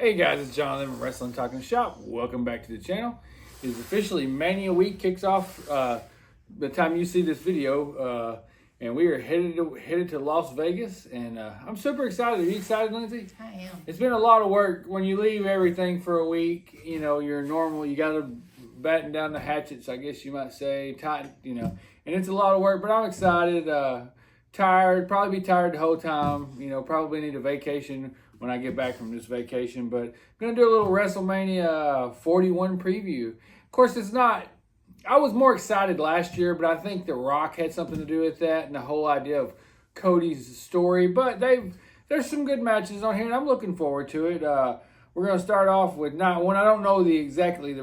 Hey guys, it's Jonathan from Wrestling Talking Shop. Welcome back to the channel. It's officially Mania Week kicks off the time you see this video, and we are headed to Las Vegas, and I'm super excited. Are you excited, Lindsay? I am. It's been a lot of work. When you leave everything for a week, you know, you're normal. You got to batten down the hatchets, I guess you might say, tight, you know, and it's a lot of work, but I'm excited. Tired, probably be tired the whole time. You know, probably need a vacation when I get back from this vacation. But I'm going to do a little WrestleMania 41 preview. Of course, it's not... I was more excited last year, but I think The Rock had something to do with that and the whole idea of Cody's story. But there's some good matches on here, and I'm looking forward to it. We're going to start off with not one. I don't know the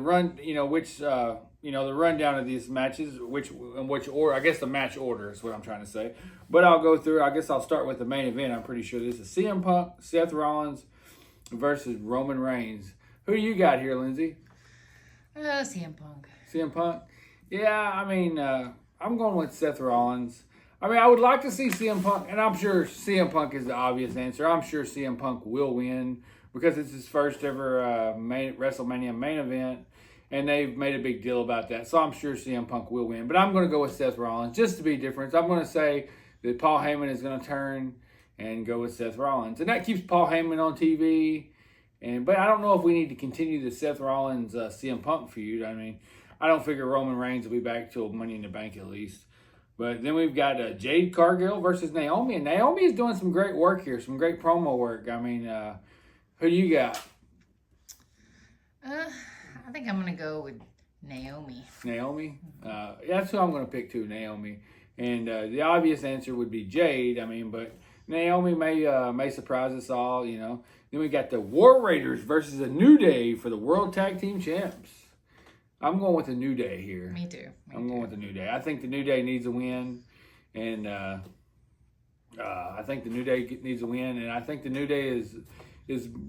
run, you know, which... the rundown of these matches, which order, I guess the match order is what I'm trying to say. But I'll go through, I guess I'll start with the main event. I'm pretty sure this is CM Punk, Seth Rollins versus Roman Reigns. Who do you got here, Lindsay? CM Punk. CM Punk? Yeah, I mean, I'm going with Seth Rollins. I mean, I would like to see CM Punk, and I'm sure CM Punk is the obvious answer. I'm sure CM Punk will win because it's his first ever WrestleMania main event. And they've made a big deal about that. So I'm sure CM Punk will win. But I'm going to go with Seth Rollins just to be different. I'm going to say that Paul Heyman is going to turn and go with Seth Rollins. And that keeps Paul Heyman on TV. But I don't know if we need to continue the Seth Rollins CM Punk feud. I mean, I don't figure Roman Reigns will be back till Money in the Bank at least. But then we've got Jade Cargill versus Naomi. And Naomi is doing some great work here. Some great promo work. I mean, who do you got? I think I'm going to go with Naomi. Naomi? That's who I'm going to pick too, Naomi. And the obvious answer would be Jade. I mean, but Naomi may surprise us all, you know. Then we got the War Raiders versus the New Day for the World Tag Team Champs. I'm going with the New Day here. Me too. I'm going with the New Day. I think the New Day needs a win. And I think the New Day needs a win. And I think the New Day is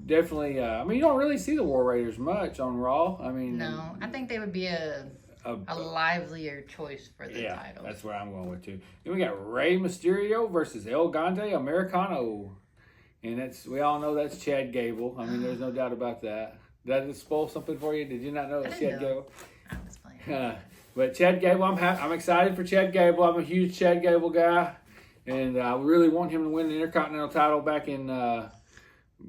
definitely, I mean, you don't really see the War Raiders much on Raw. I mean... No, I think they would be a livelier choice for the title. That's where I'm going with too. Then we got Rey Mysterio versus El Grande Americano. And we all know that's Chad Gable. I mean, there's no doubt about that. Did I just spoil something for you? Did you not know it's Chad Gable? I was playing. But Chad Gable, I'm excited for Chad Gable. I'm a huge Chad Gable guy. And I really want him to win the Intercontinental title back in...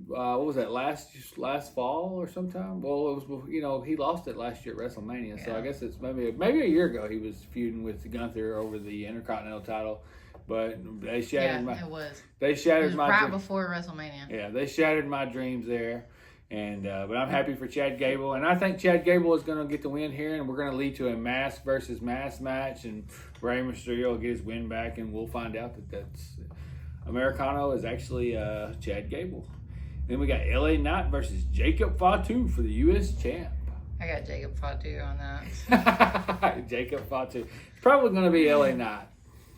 what was that, last fall or sometime? Well, it was, you know, he lost it last year at WrestleMania, so I guess it's maybe a year ago he was feuding with Gunther over the Intercontinental title, but they shattered it was. They shattered it was my right before WrestleMania. Yeah, they shattered my dreams there, and but I'm happy for Chad Gable, and I think Chad Gable is going to get the win here, and we're going to lead to a mask versus mask match, and Rey Mysterio will get his win back, and we'll find out that's Americano is actually Chad Gable. Then we got LA Knight versus Jacob Fatu for the U.S. champ. I got Jacob Fatu on that. Jacob Fatu. It's probably going to be LA Knight.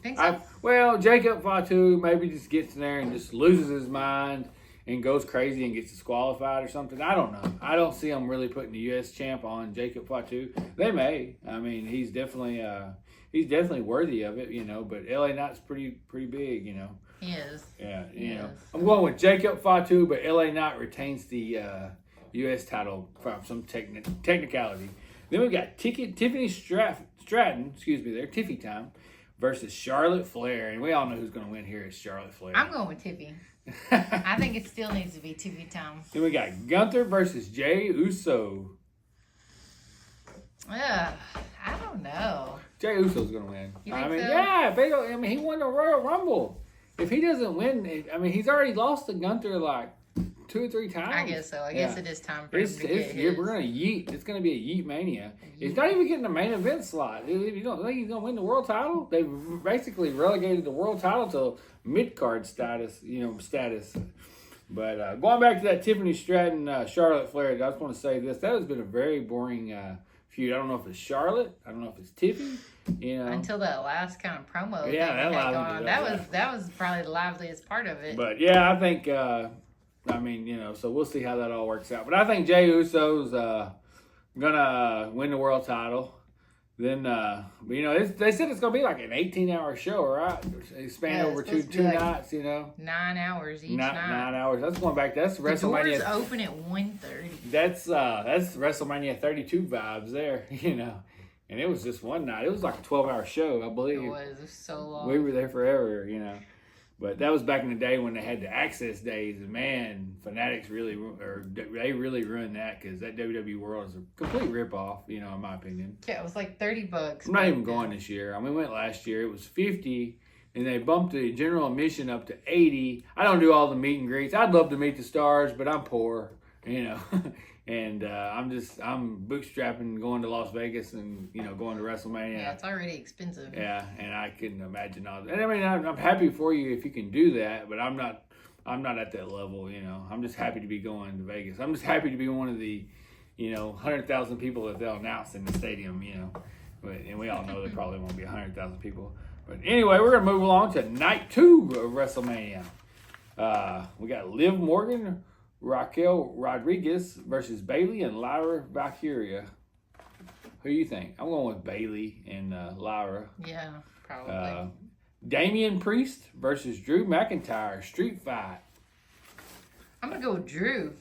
Think so? Well, Jacob Fatu maybe just gets in there and just loses his mind and goes crazy and gets disqualified or something. I don't know. I don't see him really putting the U.S. champ on Jacob Fatu. They may. I mean, he's definitely worthy of it, you know. But LA Knight's pretty big, you know. He is. Yeah, you know. I'm going with Jacob Fatu, but LA Knight retains the U.S. title from some technicality. Then we got Tiffany Stratton, their Tiffy time, versus Charlotte Flair. And we all know who's going to win here is Charlotte Flair. I'm going with Tiffy. I think it still needs to be Tiffy time. Then we got Gunther versus Jey Uso. I don't know. Jey Uso's going to win. You think so? Yeah, he won the Royal Rumble. If he doesn't win, I mean, he's already lost to Gunther like 2 or 3 times. I guess so. I guess it is time for him to get his. We're going to yeet. It's going to be a yeet mania. He's not even getting the main event slot. You don't think he's going to win the world title? They've basically relegated the world title to mid-card status, But going back to that Tiffany Stratton, Charlotte Flair, I just want to say this. That has been a very boring feud. I don't know if it's Charlotte. I don't know if it's Tiffy. You know, until that last kind of promo. Yeah, that was probably the liveliest part of it. But yeah, I think I mean, you know, so we'll see how that all works out. But I think Jey Uso's gonna win the world title. Then, but, you know, they said it's going to be like an 18-hour show, right? It spanned over two nights, you know. 9 hours each night. 9 hours. That's going back. That's The WrestleMania. doors open at 1:30. That's WrestleMania 32 vibes there, you know. And it was just one night. It was like a 12-hour show, I believe. It was so long. We were there forever, you know. But that was back in the day when they had the access days, and man, Fanatics really ruined that because that WWE World is a complete ripoff, you know, in my opinion. Yeah, it was like $30. I'm not even going this year. I mean, we went last year. It was $50, and they bumped the general admission up to $80. I don't do all the meet and greets. I'd love to meet the stars, but I'm poor, you know. And I'm bootstrapping, going to Las Vegas and, you know, going to WrestleMania. Yeah, it's already expensive. Yeah, and I couldn't imagine all that. And I mean, I'm happy for you if you can do that, but I'm not at that level, you know. I'm just happy to be going to Vegas. I'm just happy to be one of the, you know, 100,000 people that they'll announce in the stadium, you know. And we all know there probably won't be 100,000 people. But anyway, we're going to move along to night 2 of WrestleMania. We got Liv Morgan, Raquel Rodriguez versus Bayley and Lyra Valkyria. Who do you think? I'm going with Bayley and Lyra. Yeah, probably. Damian Priest versus Drew McIntyre, street fight. I'm going to go with Drew.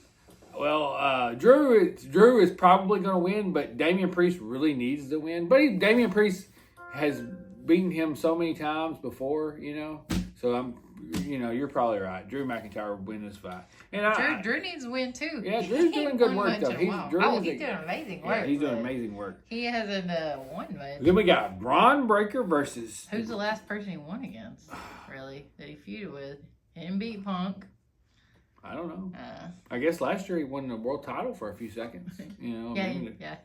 Well, Drew is probably going to win, but Damian Priest really needs to win. But Damian Priest has beaten him so many times before, you know. So you're probably right. Drew McIntyre will win this fight. And Drew needs to win too. Yeah, Drew's doing good work though. He's doing amazing work. Yeah, he's doing amazing work. He hasn't won much. Then we got Braun Breaker versus. Who's the last person he won against? Really, that he feuded with? He didn't beat Punk. I don't know. I guess last year he won the world title for a few seconds. You know. Yeah.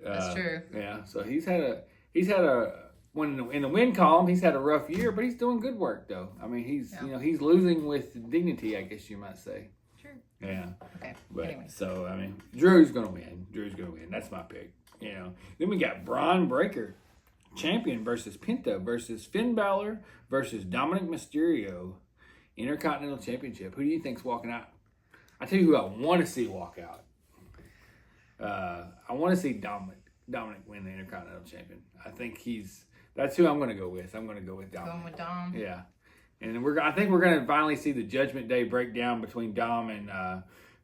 That's true. Yeah. So he's had a. When in the win column, he's had a rough year, but he's doing good work though. I mean, he's losing with dignity, I guess you might say. Sure. Yeah. Okay. But anyway. So I mean, Drew's gonna win. That's my pick. You know. Then we got Braun Breaker, champion versus Penta versus Finn Balor versus Dominic Mysterio, Intercontinental Championship. Who do you think's walking out? I tell you who I want to see walk out. I want to see Dominic win the Intercontinental Champion. I think that's who I'm going to go with. I'm going to go with Dom. Going with Dom? Yeah. And I think we're going to finally see the Judgment Day breakdown between Dom and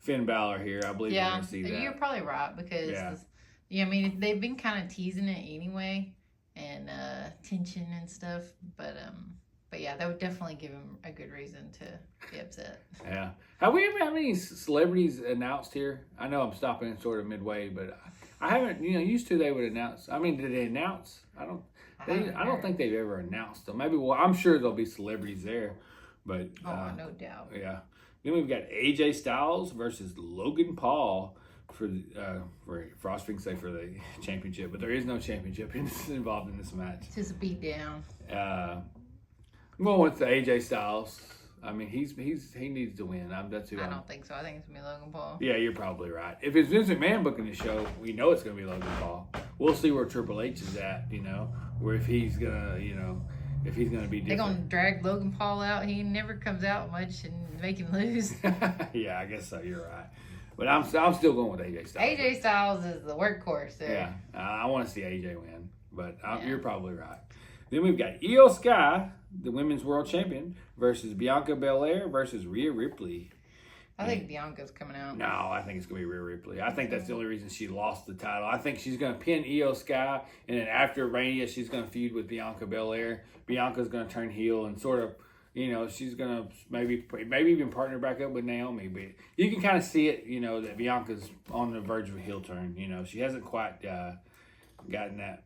Finn Balor here. I believe we're going to see that. You're probably right because, I mean, they've been kind of teasing it anyway and tension and stuff. But yeah, that would definitely give him a good reason to be upset. Yeah. Have we ever had any celebrities announced here? I know I'm stopping sort of midway, but I haven't, used to they would announce. I mean, did they announce? I don't think they've ever announced them. Maybe, I'm sure there'll be celebrities there, but no doubt. Yeah. Then we've got AJ Styles versus Logan Paul for Frost can say for the championship, but there is no championship involved in this match. It's just a beat down. I'm going with the AJ Styles. I mean, he needs to win. I don't think so. I think it's gonna be Logan Paul. Yeah, you're probably right. If it's Vince McMahon booking the show, we know it's gonna be Logan Paul. We'll see where Triple H is at, where if he's gonna, if he's gonna be different. They're gonna drag Logan Paul out. He never comes out much and make him lose. Yeah, I guess so. You're right. But I'm still going with AJ Styles. AJ Styles is the workhorse there. Yeah, I want to see AJ win, but you're probably right. Then we've got Io Sky, the Women's World Champion, versus Bianca Belair versus Rhea Ripley. I think Bianca's coming out. No, I think it's going to be Rhea Ripley. I think that's the only reason she lost the title. I think she's going to pin Io Sky, and then after Mania, she's going to feud with Bianca Belair. Bianca's going to turn heel and sort of, she's going to maybe even partner back up with Naomi. But you can kind of see it, that Bianca's on the verge of a heel turn. She hasn't quite gotten that.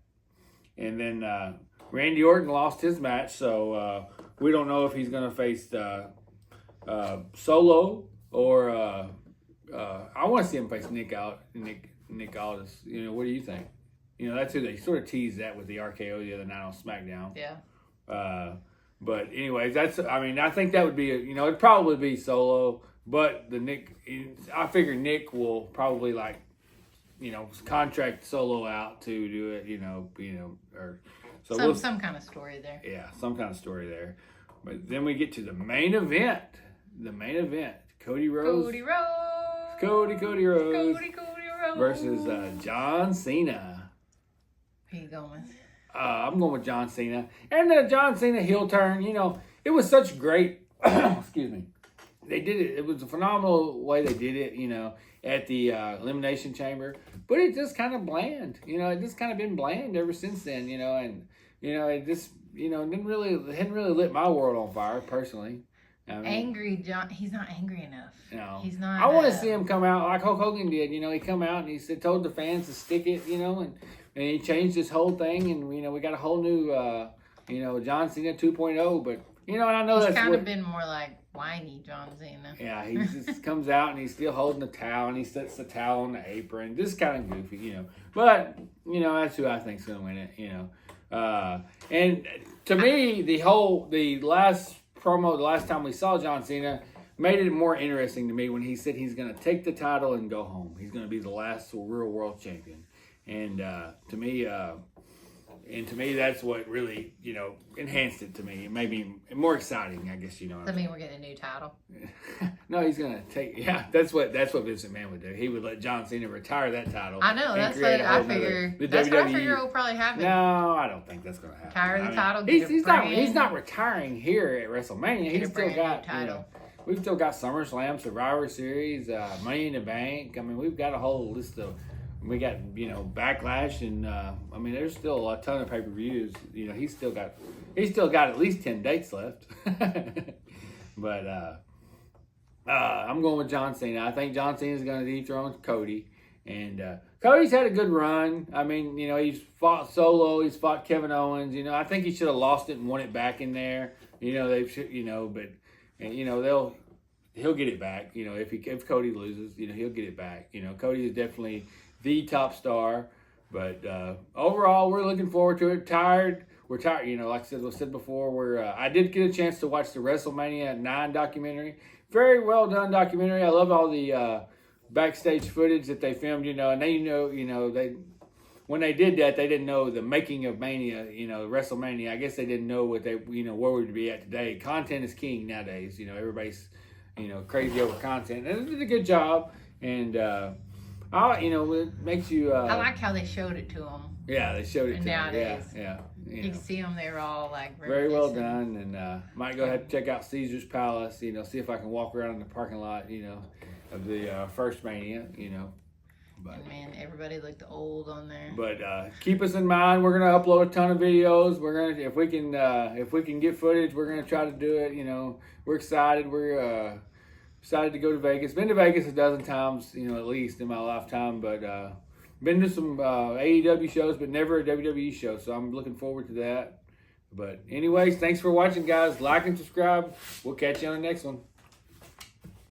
And then Randy Orton lost his match, so we don't know if he's going to face Solo or I want to see him face Nick Aldis. What do you think? That's who they sort of teased that with the RKO the other night on SmackDown. Yeah. But anyways, I think that would be it'd probably be Solo, but I figure Nick will probably contract Solo out to do it, or so some kind of story there. Yeah, some kind of story there. But then we get to the main event. Cody Rhodes versus John Cena. Who you going with? I'm going with John Cena. And the John Cena heel turn, it was such great, excuse me. They did it. It was a phenomenal way they did it, at the Elimination Chamber. But it just kind of bland. It just kind of been bland ever since then, and, it just, hadn't really lit my world on fire, personally. Angry John, he's not angry enough. No. He's not. I want to see him come out like Hulk Hogan did. He come out and he told the fans to stick it, and he changed this whole thing, and we got a whole new, John Cena 2.0. But and I know that's kind of been more like whiny John Cena. Yeah, he just comes out and he's still holding the towel and he sets the towel on the apron. Just kind of goofy, But that's who I think's gonna win it, And to me, the last promo, the last time we saw John Cena, made it more interesting to me when he said he's going to take the title and go home. He's going to be the last real world champion. And to me, that's what really, enhanced it to me. It made me more exciting, I guess, Does that mean we're getting a new title? No, he's going to take, that's what Vince McMahon would do. He would let John Cena retire that title. I know, that's what I figure. That's what I figure will probably happen. No, I don't think that's going to happen. Retire the title, he's not retiring here at WrestleMania. He's still got, we've still got SummerSlam, Survivor Series, Money in the Bank. I mean, we've got a whole list of, we got, Backlash, and there's still a ton of pay-per-views. He's still got at least 10 dates left. But I'm going with John Cena. I think John Cena is going to dethrone Cody, and Cody's had a good run. He's fought Solo, he's fought Kevin Owens. I think he should have lost it and won it back in there. They should, but he'll get it back. If Cody loses, he'll get it back. Cody is definitely the top star, but overall, we're looking forward to it. We're tired. Like I said before, I did get a chance to watch the WrestleMania 9 documentary. Very well done documentary. I love all the backstage footage that they filmed. And they when they did that, they didn't know the making of Mania. WrestleMania. I guess they didn't know what where we'd be at today. Content is king nowadays. Everybody's crazy over content, and they did a good job. And it makes you. I like how they showed it to them. Yeah, they showed it to nowadays. them. Yeah. You can see them. They're all like very well done, and might go ahead and check out Caesar's Palace. See if I can walk around in the parking lot. Of the first Mania. But man, everybody looked old on there. But keep us in mind. We're gonna upload a ton of videos. We're gonna if we can get footage, we're gonna try to do it. We're excited. We're excited to go to Vegas. Been to Vegas a dozen times, at least in my lifetime. But been to some AEW shows, but never a WWE show. So I'm looking forward to that. But anyways, thanks for watching, guys. Like and subscribe. We'll catch you on the next one.